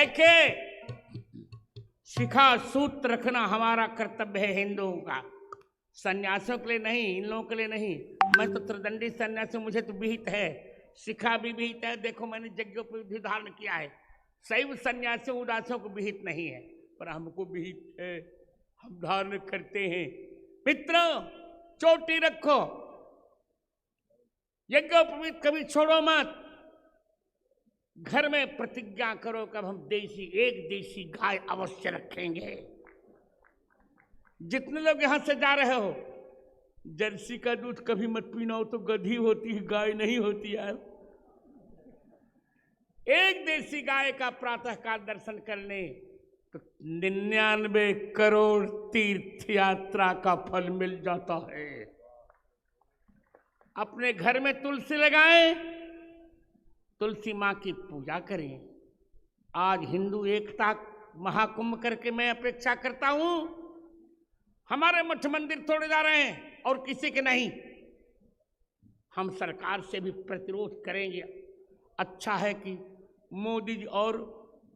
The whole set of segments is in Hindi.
देखे, शिखा सूत्र रखना हमारा कर्तव्य है हिंदुओं का, सन्यासियों के लिए नहीं, इन लोगों के लिए नहीं। मैं तो त्रिदंडी सन्यासी, मुझे तो विहित है, शिखा भी विहित है। देखो मैंने यज्ञों पर भी धारण किया है। शैव सन्यासियों उदासियों को विहित नहीं है, पर हमको विहित है, हम धारण करते हैं। मित्रों, चोटी रखो, यज्ञोपवीत कभी छोड़ो मत। घर में प्रतिज्ञा करो कि हम एक देशी गाय अवश्य रखेंगे। जितने लोग यहां से जा रहे हो, जर्सी का दूध कभी मत पीना, हो तो गधी होती है, गाय नहीं होती यार। एक देशी गाय का प्रातः काल दर्शन करने तो 99 करोड़ तीर्थ यात्रा का फल मिल जाता है। अपने घर में तुलसी लगाएं, तुलसी मां की पूजा करें। आज हिंदू एकता महाकुंभ करके मैं अपेक्षा करता हूं, हमारे मठ मंदिर तोड़े जा रहे हैं और किसी के नहीं। हम सरकार से भी प्रतिरोध करेंगे। अच्छा है कि मोदी जी और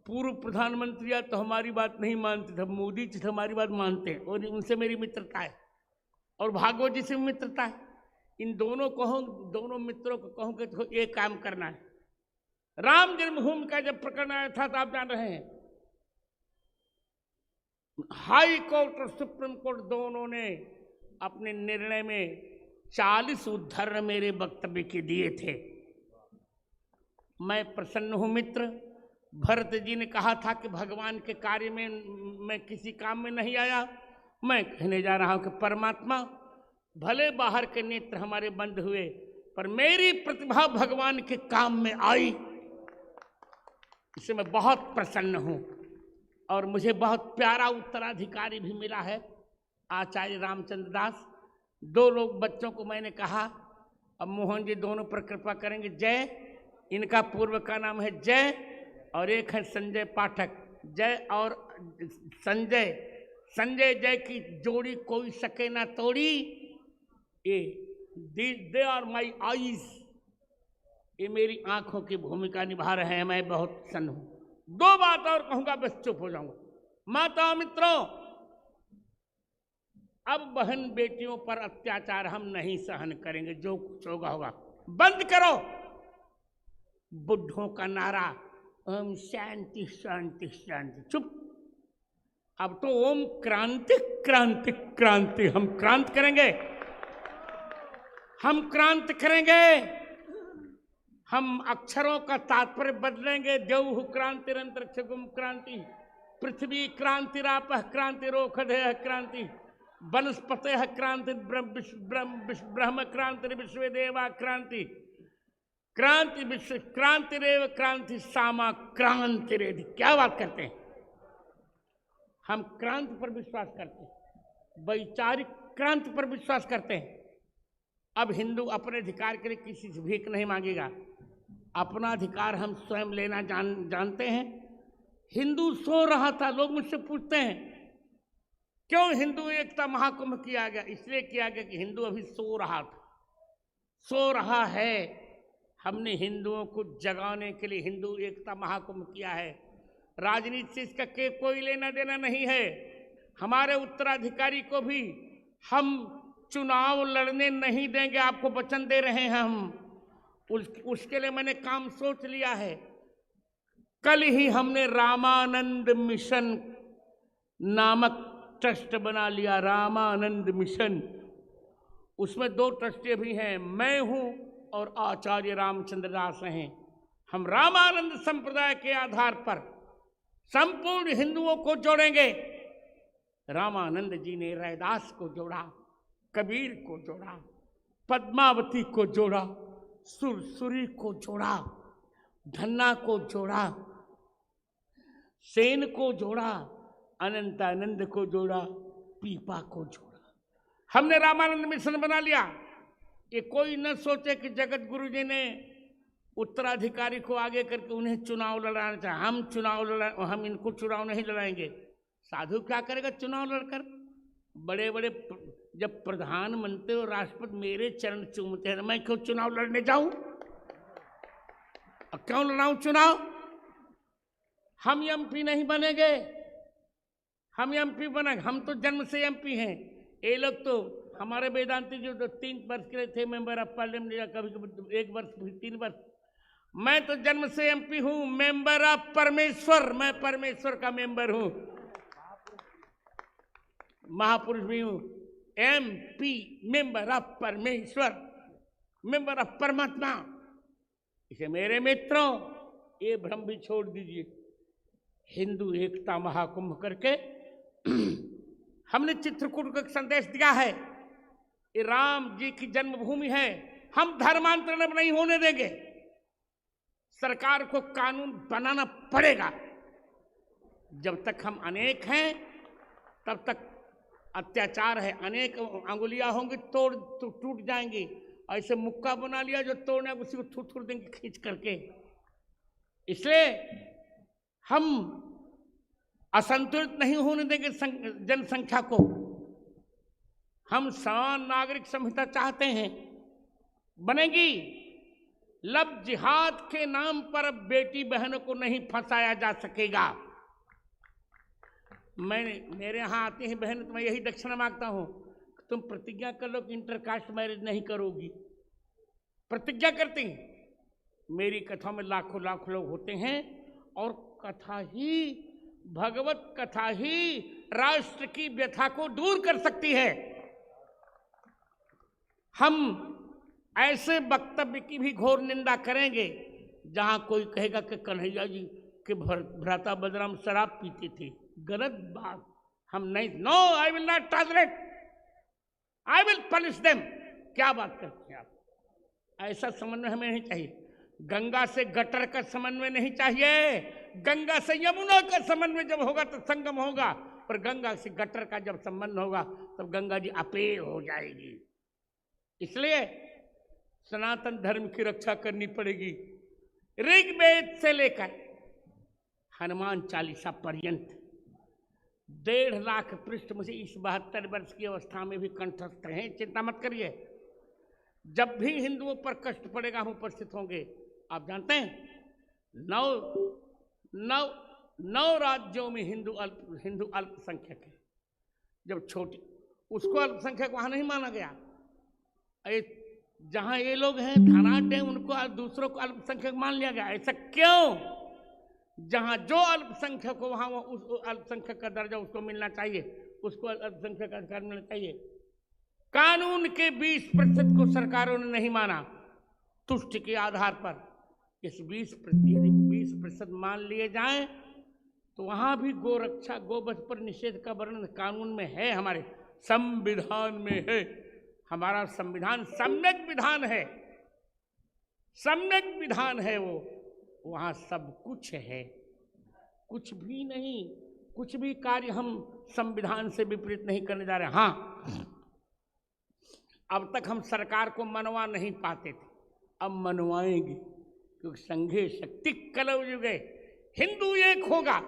पूर्व प्रधानमंत्री तो हमारी बात नहीं मानते थे, मोदी जी हमारी बात मानते हैं और उनसे मेरी मित्रता है, और भागवत जी से मित्रता है। इन दोनों मित्रों को कहूँ कि तो एक काम करना है। राम जन्मभूमि का जब प्रकरण आया था तो आप जान रहे हैं, हाई कोर्ट और सुप्रीम कोर्ट दोनों ने अपने निर्णय में 40 उद्धरण मेरे वक्तव्य के दिए थे। मैं प्रसन्न हूं मित्र। भरत जी ने कहा था कि भगवान के कार्य में मैं किसी काम में नहीं आया। मैं कहने जा रहा हूं कि परमात्मा भले बाहर के नेत्र हमारे बंद हुए, पर मेरी प्रतिभा भगवान के काम में आई। इससे मैं बहुत प्रसन्न हूं। और मुझे बहुत प्यारा उत्तराधिकारी भी मिला है, आचार्य रामचंद्र दास। 2 लोग बच्चों को मैंने कहा, अब मोहन जी दोनों पर कृपा करेंगे। जय, इनका पूर्व का नाम है जय, और एक है संजय पाठक। जय और संजय, संजय जय की जोड़ी कोई सके ना तोड़ी। ये दे आर माई आईज, ये मेरी आंखों की भूमिका निभा रहे हैं। मैं बहुत प्रसन्न हूं। 2 बात और कहूंगा, बस चुप हो जाऊंगा। माता मित्रों, अब बहन बेटियों पर अत्याचार हम नहीं सहन करेंगे। जो कुछ होगा होगा। बंद करो बुद्धों का नारा, ओम शांति शांति शांति। चुप। अब तो ओम क्रांति क्रांति क्रांति। हम क्रांत करेंगे, हम क्रांत करेंगे। हम अक्षरों का तात्पर्य बदलेंगे। देवहु क्रांतिरंतरिक्षगुम क्रांति, पृथ्वी क्रांतिरापः क्रांति रोखधेय क्रांति, वनस्पतयः क्रांति ब्रह्म क्रांति विश्व देवा क्रांति, क्रांति विश्व क्रांतिरेव क्रांति सामा क्रांतिरेधि। क्या बात करते हैं। हम क्रांति पर विश्वास करते हैं, वैचारिक क्रांति पर विश्वास करते हैं। अब हिंदू अपने अधिकार के लिए किसी से भीख नहीं मांगेगा। अपना अधिकार हम स्वयं लेना जानते हैं। हिंदू सो रहा था। लोग मुझसे पूछते हैं क्यों हिंदू एकता महाकुंभ किया गया। इसलिए किया गया कि हिंदू अभी सो रहा था, सो रहा है। हमने हिंदुओं को जगाने के लिए हिंदू एकता महाकुंभ किया है। राजनीति से इसका कोई लेना देना नहीं है। हमारे उत्तराधिकारी को भी हम चुनाव लड़ने नहीं देंगे, आपको वचन दे रहे हैं हम। उसके लिए मैंने काम सोच लिया है। कल ही हमने रामानंद मिशन नामक ट्रस्ट बना लिया, रामानंद मिशन। उसमें 2 ट्रस्टी भी हैं, मैं हूं और आचार्य रामचंद्र दास हैं। हम रामानंद संप्रदाय के आधार पर संपूर्ण हिंदुओं को जोड़ेंगे। रामानंद जी ने रैदास को जोड़ा, कबीर को जोड़ा, पद्मावती को जोड़ा, सुरसुरी को जोड़ा, धन्ना को जोड़ा, सेन को जोड़ा, अनंतानंद को जोड़ा, पीपा को जोड़ा। हमने रामानंद मिशन बना लिया। ये कोई न सोचे कि जगत गुरु जी ने उत्तराधिकारी को आगे करके उन्हें चुनाव लड़ाना चाहे। हम चुनाव हम इनको चुनाव नहीं लड़ाएंगे। साधु क्या करेगा चुनाव लड़कर। बड़े बड़े जब प्रधानमंत्री और राष्ट्रपति मेरे चरण चूमते हैं, मैं क्यों चुनाव लड़ने जाऊं? क्यों लड़ाऊं चुनाव? हम एमपी नहीं बनेंगे, हम एमपी बनेंगे, हम तो जन्म से एमपी हैं। ये लोग तो हमारे वेदांती जो 3 वर्ष के लिए थे मेंबर ऑफ पार्लियामेंट, या कभी कभी 1 वर्ष 3 वर्ष, मैं तो जन्म से एमपी हूं, मेंबर ऑफ परमेश्वर, मैं परमेश्वर का मेंबर हूं, महापुरुष भी हूं, एमपी मेंबर ऑफ परमेश्वर, मेंबर ऑफ परमात्मा। इसे मेरे मित्रों ये भ्रम भी छोड़ दीजिए। हिंदू एकता महाकुंभ करके हमने चित्रकूट को एक संदेश दिया है, ये राम जी की जन्मभूमि है, हम धर्मांतरण नहीं होने देंगे। सरकार को कानून बनाना पड़ेगा। जब तक हम अनेक हैं तब तक अत्याचार है, अनेक अंगुलियां होंगी तो टूट जाएंगी। ऐसे मुक्का बना लिया जो तोड़ने उसी को थूर देंगे खींच करके। इसलिए हम असंतुलित नहीं होने देंगे जनसंख्या को। हम समान नागरिक संहिता चाहते हैं, बनेगी। लव जिहाद के नाम पर बेटी बहनों को नहीं फंसाया जा सकेगा। मेरे यहाँ आती हैं बहन, तो मैं यही दक्षिणा मांगता हूं, तुम प्रतिज्ञा कर लो कि इंटरकास्ट मैरिज नहीं करोगी। प्रतिज्ञा करती हैं। मेरी कथा में लाखों लाख लोग होते हैं, और कथा ही, भगवत कथा ही राष्ट्र की व्यथा को दूर कर सकती है। हम ऐसे वक्तव्य की भी घोर निंदा करेंगे जहां कोई कहेगा कि कन्हैया जी के भ्राता बलराम शराब पीते थे, गलत बात। हम नहीं, no, I will not tolerate, I will punish them. क्या बात करते हैं आप? ऐसा समन्वय हमें नहीं चाहिए। गंगा से गटर का समन्वय नहीं चाहिए। गंगा से यमुना का समन्वय जब होगा तो संगम होगा, पर गंगा से गटर का जब संबंध होगा तब गंगा जी अपेय हो जाएगी। इसलिए सनातन धर्म की रक्षा करनी पड़ेगी। ऋग्वेद से लेकर हनुमान चालीसा पर्यंत 1.5 लाख पृष्ठ मुझे इस 72 वर्ष की अवस्था में भी कंठस्थ हैं। चिंता मत करिए, जब भी हिंदुओं पर कष्ट पड़ेगा हम उपस्थित होंगे। आप जानते हैं 9 राज्यों में हिंदू अल्पसंख्यक है। जब छोटी, उसको अल्पसंख्यक वहां नहीं माना गया। जहां ये लोग हैं धनाढ्य, उनको दूसरों को अल्पसंख्यक मान लिया गया। ऐसा क्यों? जहां जो अल्पसंख्यक हो वहां उस अल्पसंख्यक का दर्जा उसको मिलना चाहिए, उसको अल्पसंख्यक का अधिकार मिलना चाहिए। कानून के 20% को सरकारों ने नहीं माना तुष्ट के आधार पर। इस 20% मान लिए जाएं तो वहां भी गोरक्षा, गोवध पर निषेध का वर्णन कानून में है, हमारे संविधान में है। हमारा संविधान सम्यक विधान है, सम्यक विधान है वो। वहां सब कुछ है, कुछ भी नहीं, कुछ भी कार्य हम संविधान से विपरीत नहीं करने जा रहे। हाँ, अब तक हम सरकार को मनवा नहीं पाते थे, अब मनवाएंगे, क्योंकि संघे शक्ति कलौ युगे, हिंदू एक होगा।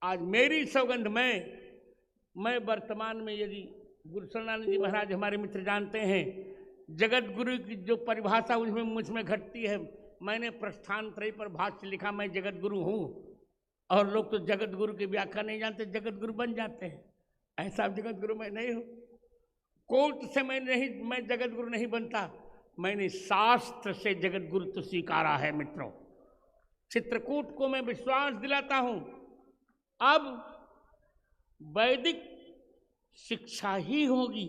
आज मेरी सौगंध मैं वर्तमान में, यदि गुरु सनानंद जी महाराज हमारे मित्र जानते हैं, जगत गुरु की जो परिभाषा उसमें मुझमें घटती है। मैंने प्रस्थान त्रय पर भाष्य लिखा, मैं जगत गुरु हूँ, और लोग तो जगत गुरु की व्याख्या नहीं जानते, जगत गुरु बन जाते हैं। ऐसा जगत गुरु मैं नहीं हूँ। कोर्ट से मैं जगत गुरु नहीं बनता, मैंने शास्त्र से जगत गुरु तो स्वीकारा है मित्रों। चित्रकूट को मैं विश्वास दिलाता हूँ, अब वैदिक शिक्षा ही होगी।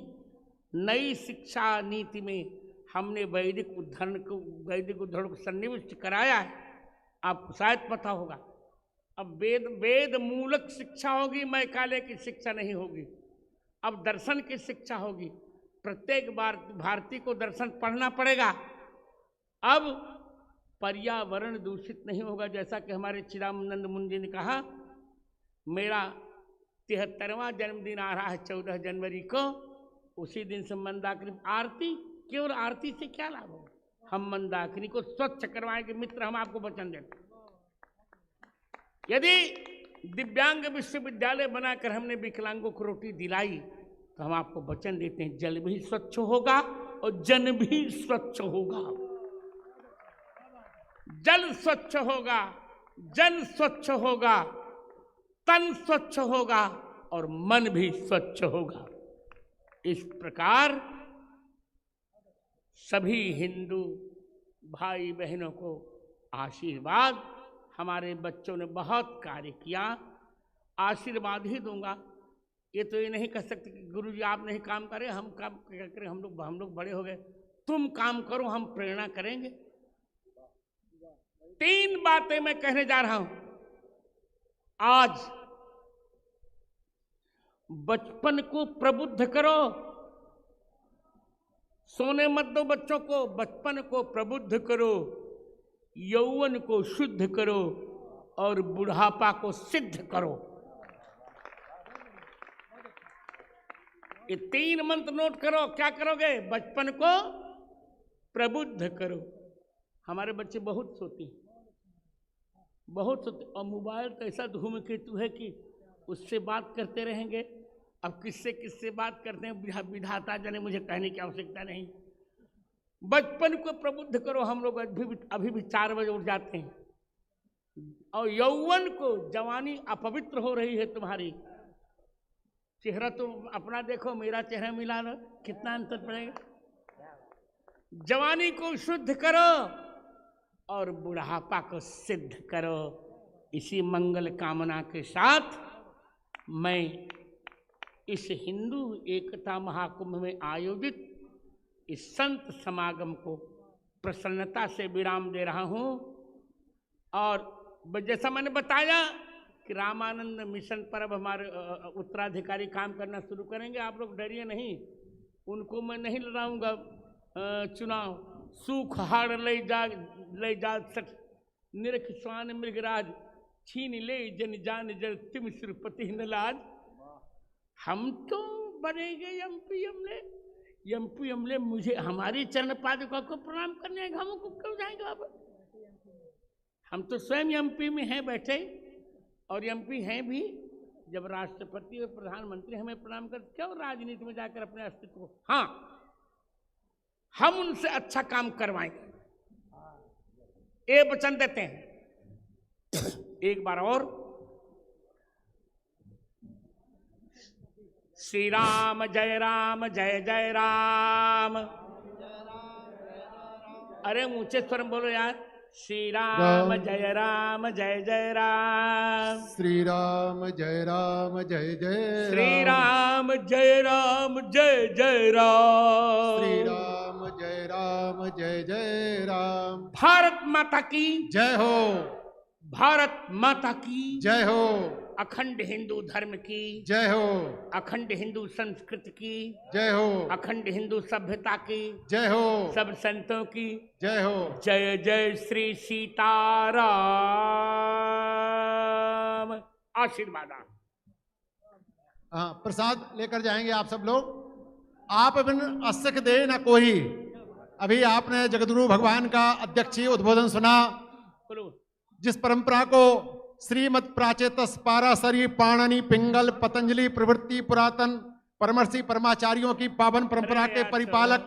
नई शिक्षा नीति में हमने वैदिक उद्धरण को सन्निविष्ट कराया है, आपको शायद पता होगा। अब वेद मूलक शिक्षा होगी, मैकाले की शिक्षा नहीं होगी। अब दर्शन की शिक्षा होगी, प्रत्येक भारतीय को दर्शन पढ़ना पड़ेगा। अब पर्यावरण दूषित नहीं होगा, जैसा कि हमारे चिदानंद मुंजी ने कहा। मेरा 73वां जन्मदिन आ रहा है 14 जनवरी को, उसी दिन से मंदाकिनी आरती, केवल आरती से क्या लाभ होगा? हम मंदाकिनी को स्वच्छ करवाएंगे मित्र, हम आपको वचन देते। यदि दिव्यांग विश्वविद्यालय बनाकर हमने विकलांगों को रोटी दिलाई, तो हम आपको वचन देते हैं जल भी स्वच्छ होगा और जन भी स्वच्छ होगा। जल स्वच्छ होगा, जन स्वच्छ होगा, तन स्वच्छ होगा और मन भी स्वच्छ होगा। इस प्रकार सभी हिंदू भाई बहनों को आशीर्वाद। हमारे बच्चों ने बहुत कार्य किया, आशीर्वाद ही दूंगा। ये तो ये नहीं कह सकते कि गुरुजी आप नहीं काम करें, हम काम करें, हम लोग बड़े हो गए। तुम काम करो, हम प्रेरणा करेंगे। 3 बातें मैं कहने जा रहा हूं आज। बचपन को प्रबुद्ध करो, सोने मत दो बच्चों को। बचपन को प्रबुद्ध करो, यौवन को शुद्ध करो और बुढ़ापा को सिद्ध करो। ये 3 मंत्र नोट करो। क्या करोगे? बचपन को प्रबुद्ध करो। हमारे बच्चे बहुत सोते हैं, बहुत सोते, और मोबाइल तो ऐसा धूमकेतु है कि उससे बात करते रहेंगे। अब किससे बात करते हैं, विधाता जाने, मुझे कहने की आवश्यकता नहीं। बचपन को प्रबुद्ध करो। हम लोग अभी भी 4 बजे उठ जाते हैं। और यौवन को, जवानी अपवित्र हो रही है तुम्हारी। चेहरा तो अपना देखो, मेरा चेहरा मिला लो, कितना अंतर पड़ेगा। जवानी को शुद्ध करो और बुढ़ापा को सिद्ध करो। इसी मंगल कामना के साथ मैं इस हिंदू एकता महाकुंभ में आयोजित इस संत समागम को प्रसन्नता से विराम दे रहा हूं। और जैसा मैंने बताया कि रामानंद मिशन पर अब हमारे उत्तराधिकारी काम करना शुरू करेंगे। आप लोग डरिए नहीं, उनको मैं नहीं लड़ाऊंगा चुनाव। सूख हाड़ ले जा सठ निरख स्वान मृगराज, छीन ले जन जान जल तिम श्रीपति नलाज। हम तो बनेंगे एमपी एमएलए। मुझे हमारी चरण पादुका को प्रणाम करने आएगा, हमको क्यों जाएंगे आप? हम तो स्वयं एमपी में हैं बैठे, और एमपी हैं भी। जब राष्ट्रपति और प्रधानमंत्री हमें प्रणाम कर, क्यों राजनीति में जाकर अपने अस्तित्व को? हाँ, हम उनसे अच्छा काम करवाएंगे, ये वचन देते हैं। एक बार और, श्री राम जय जय राम। अरे ऊंचे स्वर में बोलो यार। श्री राम जय जय राम। श्री राम जय जय श्री राम जय जय राम। श्री राम जय जय राम। भारत माता की जय हो। भारत माता की जय हो। अखंड हिंदू धर्म की जय हो। अखंड हिंदू संस्कृति की जय हो। अखंड हिंदू सभ्यता की जय हो। सब संतों की जय हो। जय जय श्री सीताराम। आशीर्वाद। हाँ, प्रसाद लेकर जाएंगे आप सब लोग। आप बिन अस्सक दे न कोई। अभी आपने जगद्गुरु भगवान का अध्यक्षीय उद्बोधन सुना, जिस परंपरा को श्रीमद प्राचेतस पाराशरी पाणनी पिंगल पतंजलि प्रवृत्ति पुरातन परमर्षि परमाचार्यों की पावन परंपरा के परिपालक,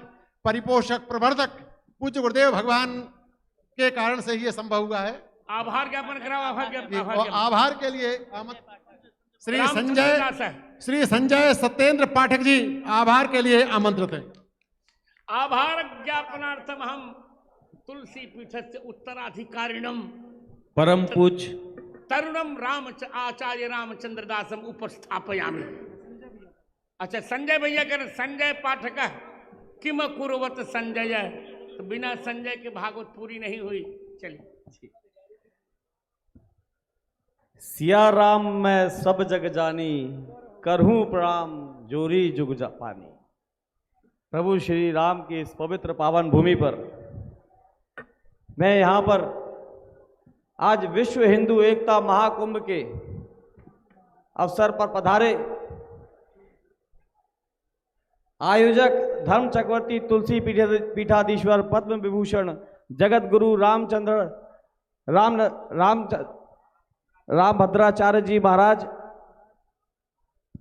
परिपोषक, प्रवर्धक पूज्य गुरुदेव भगवान के कारण से ही ये संभव हुआ है। आभार ज्ञापन कराओ। आभार के लिए श्री संजय सत्येंद्र पाठक जी आभार के लिए आमंत्रित हैं। आभार ज्ञापनार्थम हम तुलसी पीठ से उत्तराधिकारिणम परम पूज्य तरुणम आचार्य रामचंद्र दासम उपस्थापयामि। अच्छा, संजय भैया कर, संजय पाठक किम कुर्वत संजय, तो बिना संजय के भागवत पूरी नहीं हुई। चलिए। सिया राम मैं सब जग जानी, करहूं प्रणाम जोरी जुग पानी। प्रभु श्री राम की इस पवित्र पावन भूमि पर मैं यहाँ पर आज विश्व हिंदू एकता महाकुंभ के अवसर पर पधारे आयोजक धर्म चक्रवर्ती तुलसी पीठाधीश्वर पद्म विभूषण जगत गुरु राम भद्राचार्य जी महाराज,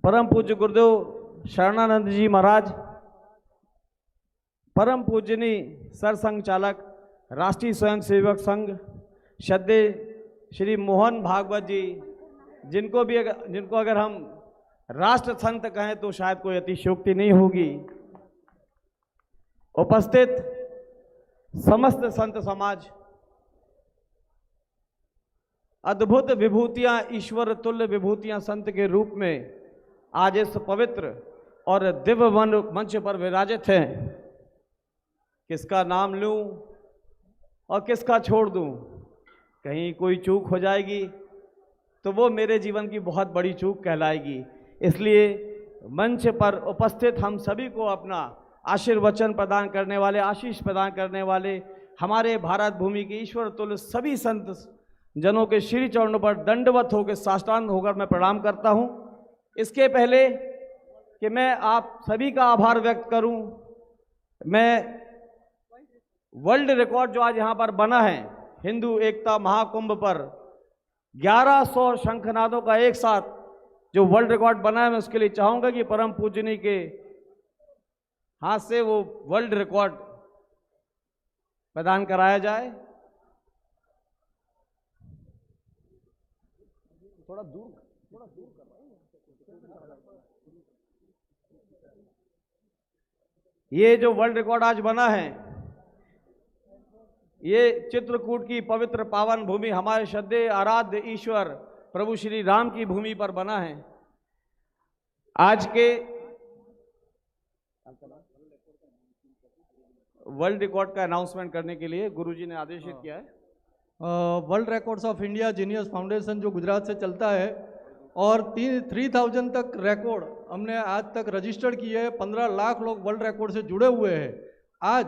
परम पूज्य गुरुदेव शरणानंद जी महाराज, परम पूजनी सरसंघ चालक राष्ट्रीय स्वयंसेवक संघ श्री मोहन भागवत जी, जिनको अगर हम राष्ट्र संत कहें तो शायद कोई अतिशयोक्ति नहीं होगी। उपस्थित समस्त संत समाज, अद्भुत विभूतियां, ईश्वर तुल्य विभूतियां संत के रूप में आज इस पवित्र और दिव्य मंच पर विराजित हैं। किसका नाम लूं और किसका छोड़ दूं? कहीं कोई चूक हो जाएगी तो वो मेरे जीवन की बहुत बड़ी चूक कहलाएगी। इसलिए मंच पर उपस्थित हम सभी को अपना आशीर्वचन प्रदान करने वाले, आशीष प्रदान करने वाले हमारे भारत भूमि के ईश्वर तुल्य सभी संत जनों के श्री चरणों पर दंडवत होकर, साष्टांग होकर मैं प्रणाम करता हूं। इसके पहले कि मैं आप सभी का आभार व्यक्त करूं, मैं वर्ल्ड रिकॉर्ड जो आज यहाँ पर बना है हिंदू एकता महाकुंभ पर 1100 शंखनादों का एक साथ जो वर्ल्ड रिकॉर्ड बना है, मैं उसके लिए चाहूंगा कि परम पूजनी के हाथ से वो वर्ल्ड रिकॉर्ड प्रदान कराया जाए। थोड़ा दूर ये जो वर्ल्ड रिकॉर्ड आज बना है, ये चित्रकूट की पवित्र पावन भूमि, हमारे श्रद्धेय आराध्य ईश्वर प्रभु श्री राम की भूमि पर बना है। आज के वर्ल्ड रिकॉर्ड का अनाउंसमेंट करने के लिए गुरुजी ने आदेशित किया है। World records of India genius foundation जो गुजरात से चलता है और 3000 तक रिकॉर्ड हमने आज तक रजिस्टर्ड किए हैं। 15 लाख लोग वर्ल्ड रिकॉर्ड से जुड़े हुए हैं। आज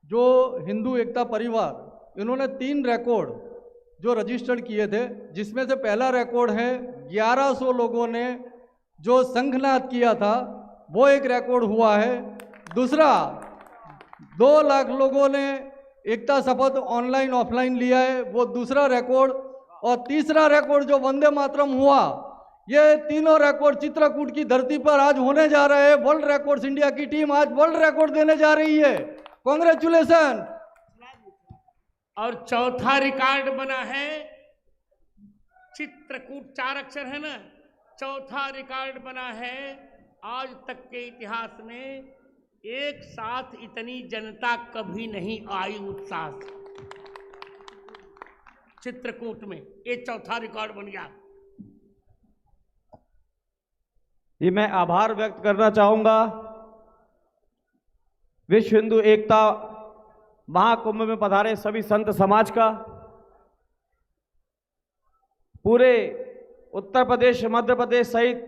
जो हिंदू एकता परिवार, इन्होंने 3 रिकॉर्ड जो रजिस्टर्ड किए थे, जिसमें से पहला रिकॉर्ड है 1100 लोगों ने जो शंखनाद किया था, वो एक रिकॉर्ड हुआ है। दूसरा 2 लाख लोगों ने एकता शपथ ऑनलाइन ऑफलाइन लिया है, वो दूसरा रिकॉर्ड। और तीसरा रिकॉर्ड जो वंदे मातरम हुआ, ये तीनों रिकॉर्ड चित्रकूट की धरती पर आज होने जा रहे हैं। वर्ल्ड रिकॉर्ड्स इंडिया की टीम आज वर्ल्ड रिकॉर्ड देने जा रही है। कांग्रेचुलेशन। और चौथा रिकॉर्ड बना है चित्रकूट, 4 अक्षर है ना, चौथा रिकॉर्ड बना है आज तक के इतिहास में एक साथ इतनी जनता कभी नहीं आई उत्साह से चित्रकूट में। ये चौथा रिकॉर्ड बन गया। ये मैं आभार व्यक्त करना चाहूंगा विश्व हिंदू एकता महाकुंभ में पधारे सभी संत समाज का, पूरे उत्तर प्रदेश, मध्य प्रदेश सहित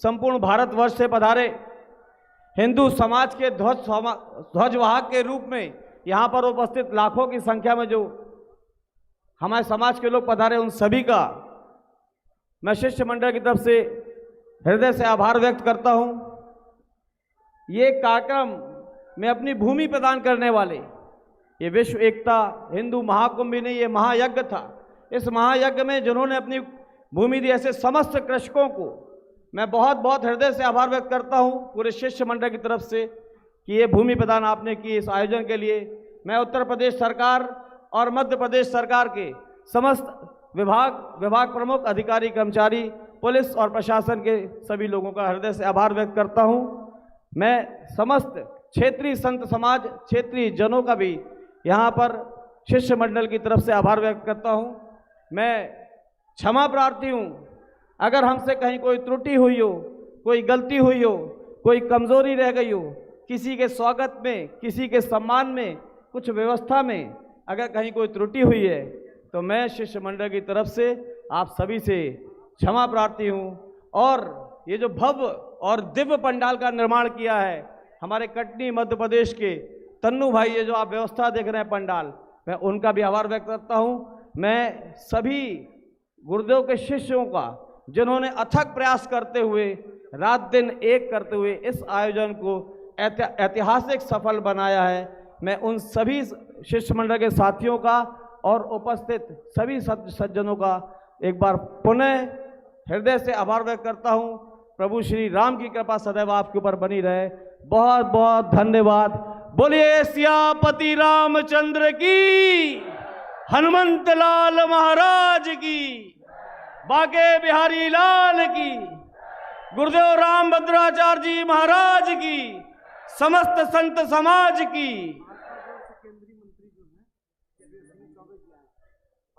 संपूर्ण भारतवर्ष से पधारे हिंदू समाज के ध्वजवाहक के रूप में यहाँ पर उपस्थित लाखों की संख्या में जो हमारे समाज के लोग पधारे, उन सभी का मैं शिष्य मंडल की तरफ से हृदय से आभार व्यक्त करता हूँ। ये कार्यक्रम में अपनी भूमि प्रदान करने वाले, ये विश्व एकता हिंदू महाकुंभ ही नहीं, ये महायज्ञ था। इस महायज्ञ में जिन्होंने अपनी भूमि दी, ऐसे समस्त कृषकों को मैं बहुत बहुत हृदय से आभार व्यक्त करता हूँ पूरे शिष्य मंडल की तरफ से कि ये भूमि प्रदान आपने की इस आयोजन के लिए। मैं उत्तर प्रदेश सरकार और मध्य प्रदेश सरकार के समस्त विभाग प्रमुख, अधिकारी, कर्मचारी, पुलिस और प्रशासन के सभी लोगों का हृदय से आभार व्यक्त करता हूँ। मैं समस्त क्षेत्रीय संत समाज, क्षेत्रीय जनों का भी यहाँ पर शिष्य मंडल की तरफ से आभार व्यक्त करता हूँ। मैं क्षमा प्रार्थी हूँ अगर हमसे कहीं कोई त्रुटि हुई हो, कोई गलती हुई हो, कोई कमजोरी रह गई हो, किसी के स्वागत में, किसी के सम्मान में, कुछ व्यवस्था में अगर कहीं कोई त्रुटि हुई है तो मैं शिष्य मंडल की तरफ से आप सभी से क्षमा प्रार्थी हूँ। और ये जो भव्य और दिव्य पंडाल का निर्माण किया है हमारे कटनी मध्य प्रदेश के तन्नू भाई, ये जो आप व्यवस्था देख रहे हैं पंडाल, मैं उनका भी आभार व्यक्त करता हूँ। मैं सभी गुरुदेव के शिष्यों का जिन्होंने अथक प्रयास करते हुए, रात दिन एक करते हुए इस आयोजन को ऐतिहासिक सफल बनाया है, मैं उन सभी शिष्य मंडल के साथियों का और उपस्थित सभी सज्जनों का एक बार पुनः हृदय से आभार व्यक्त करता हूँ। प्रभु श्री राम की कृपा सदैव आपके ऊपर बनी रहे। बहुत बहुत धन्यवाद। बोलिए सियापति रामचंद्र की। हनुमंत लाल महाराज की, बाके बिहारी लाल की, गुरुदेव रामभद्राचार्य जी महाराज की, समस्त संत समाज की।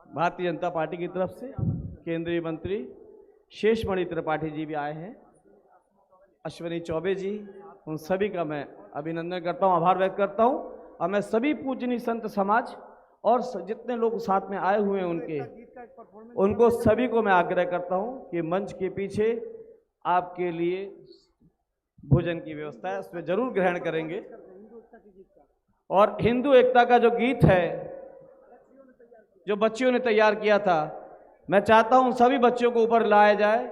भारतीय जनता पार्टी की तरफ से केंद्रीय मंत्री शेषमणि त्रिपाठी जी भी आए हैं, अश्विनी चौबे जी, उन सभी का मैं अभिनंदन करता हूं, आभार व्यक्त करता हूं। और मैं सभी पूजनीय संत समाज और जितने लोग साथ में आए हुए हैं उनको सभी को मैं आग्रह करता हूं कि मंच के पीछे आपके लिए भोजन की व्यवस्था है, उसमें जरूर ग्रहण करेंगे। और हिंदू एकता का जो गीत है जो बच्चियों ने तैयार किया था, मैं चाहता हूं सभी बच्चों को ऊपर लाया जाए,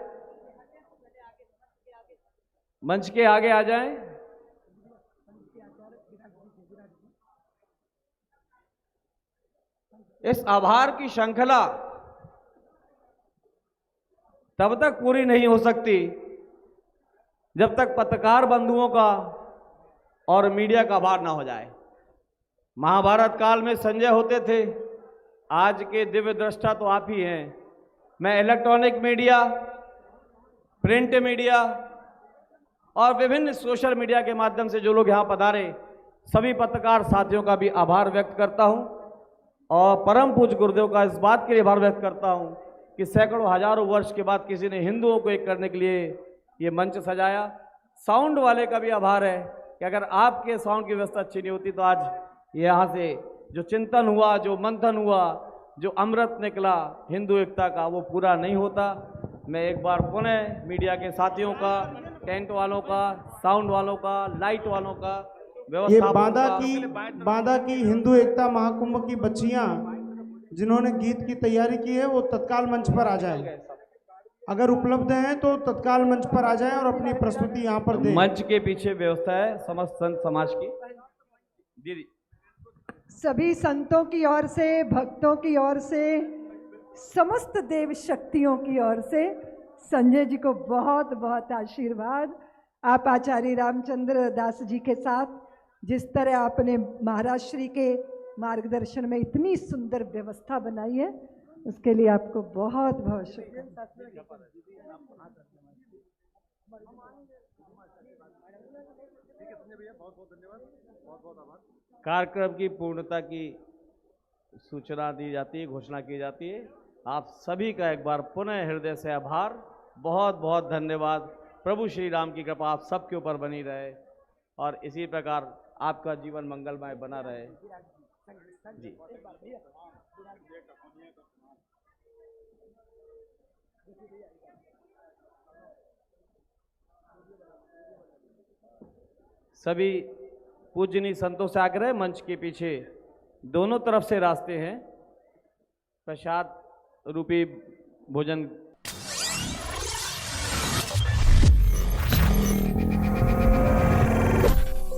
मंच के आगे आ जाएं। इस आभार की श्रृंखला तब तक पूरी नहीं हो सकती जब तक पत्रकार बंधुओं का और मीडिया का आभार ना हो जाए। महाभारत काल में संजय होते थे, आज के दिव्य दृष्टा तो आप ही हैं। मैं इलेक्ट्रॉनिक मीडिया, प्रिंट मीडिया और विभिन्न सोशल मीडिया के माध्यम से जो लोग यहाँ पधारे, सभी पत्रकार साथियों का भी आभार व्यक्त करता हूँ। और परम पूज्य गुरुदेव का इस बात के लिए आभार व्यक्त करता हूँ कि सैकड़ों हजारों वर्ष के बाद किसी ने हिंदुओं को एक करने के लिए ये मंच सजाया। साउंड वाले का भी आभार है कि अगर आपके साउंड की व्यवस्था अच्छी नहीं होती तो आज यहाँ से जो चिंतन हुआ, जो मंथन हुआ, जो अमृत निकला हिंदू एकता का, वो पूरा नहीं होता। मैं एक बार पुनः मीडिया के साथियों का, टेंट वालों का, साउंड वालों का, लाइट वालों का, ये बांदा की हिंदू एकता महाकुंभ की बच्चियां जिन्होंने गीत की तैयारी की है वो तत्काल मंच पर आ जाए, अगर उपलब्ध हैं तो तत्काल मंच पर आ जाएं और अपनी प्रस्तुति यहाँ पर दें। मंच के पीछे व्यवस्था है समस्त संत समाज की। दीदी, सभी संतों की ओर से, भक्तों की ओर से, समस्त देव शक्तियों की ओर से संजय जी को बहुत बहुत आशीर्वाद। आप आचार्य रामचंद्र दास जी के साथ जिस तरह आपने महाराज श्री के मार्गदर्शन में इतनी सुंदर व्यवस्था बनाई है, उसके लिए आपको बहुत बहुत शुक्रिया। कार्यक्रम की पूर्णता की सूचना दी जाती है, घोषणा की जाती है। आप सभी का एक बार पुनः हृदय से आभार, बहुत बहुत धन्यवाद। प्रभु श्री राम की कृपा आप सबके ऊपर बनी रहे और इसी प्रकार आपका जीवन मंगलमय बना रहे जी। सभी पूजनीय संतों से आग्रह, मंच के पीछे दोनों तरफ से रास्ते हैं, प्रसाद रूपी भोजन